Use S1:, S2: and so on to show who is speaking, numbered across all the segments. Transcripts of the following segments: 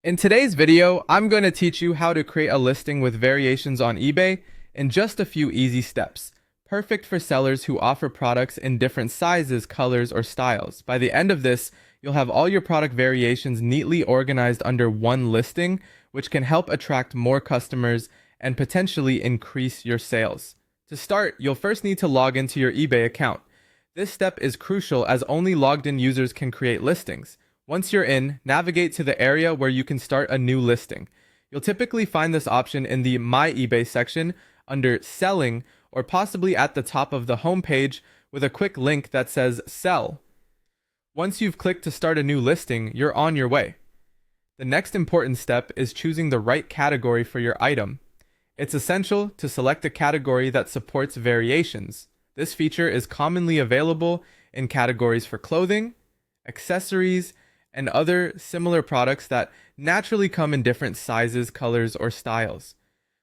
S1: In today's video, I'm going to teach you how to create a listing with variations on eBay in just a few easy steps, perfect for sellers who offer products in different sizes, colors, or styles. By the end of this, you'll have all your product variations neatly organized under one listing, which can help attract more customers and potentially increase your sales. To start, you'll first need to log into your eBay account. This step is crucial as only logged-in users can create listings. Once you're in, navigate to the area where you can start a new listing. You'll typically find this option in the My eBay section under Selling, or possibly at the top of the home page with a quick link that says Sell. Once you've clicked to start a new listing, you're on your way. The next important step is choosing the right category for your item. It's essential to select a category that supports variations. This feature is commonly available in categories for clothing, accessories, and other similar products that naturally come in different sizes, colors, or styles.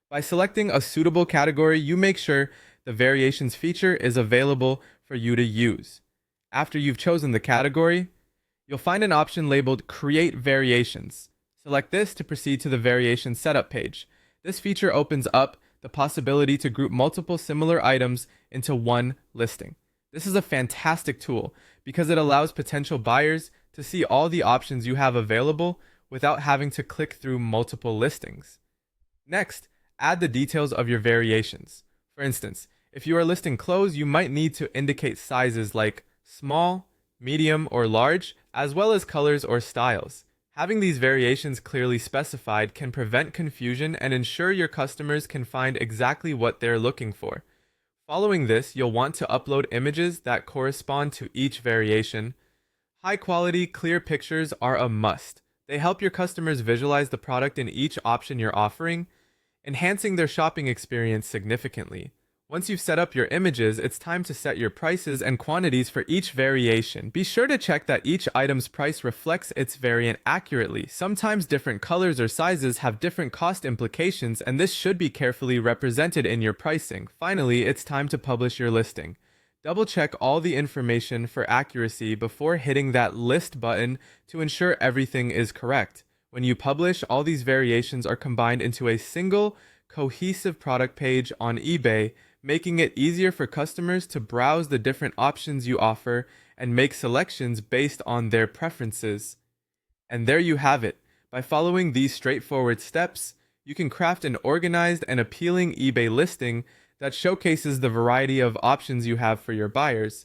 S1: By selecting a suitable category, you make sure the variations feature is available for you to use. After you've chosen the category, you'll find an option labeled Create Variations. Select this to proceed to the variation setup page. This feature opens up the possibility to group multiple similar items into one listing. This is a fantastic tool because it allows potential buyers to see all the options you have available without having to click through multiple listings. Next, add the details of your variations. For instance, if you are listing clothes, you might need to indicate sizes like small, medium, or large, as well as colors or styles. Having these variations clearly specified can prevent confusion and ensure your customers can find exactly what they're looking for. Following this, you'll want to upload images that correspond to each variation. High-quality, clear pictures are a must. They help your customers visualize the product in each option you're offering, enhancing their shopping experience significantly. Once you've set up your images, it's time to set your prices and quantities for each variation. Be sure to check that each item's price reflects its variant accurately. Sometimes different colors or sizes have different cost implications, and this should be carefully represented in your pricing. Finally, it's time to publish your listing. Double-check all the information for accuracy before hitting that list button to ensure everything is correct. When you publish, all these variations are combined into a single, cohesive product page on eBay, making it easier for customers to browse the different options you offer and make selections based on their preferences. And there you have it. By following these straightforward steps, you can craft an organized and appealing eBay listing that showcases the variety of options you have for your buyers.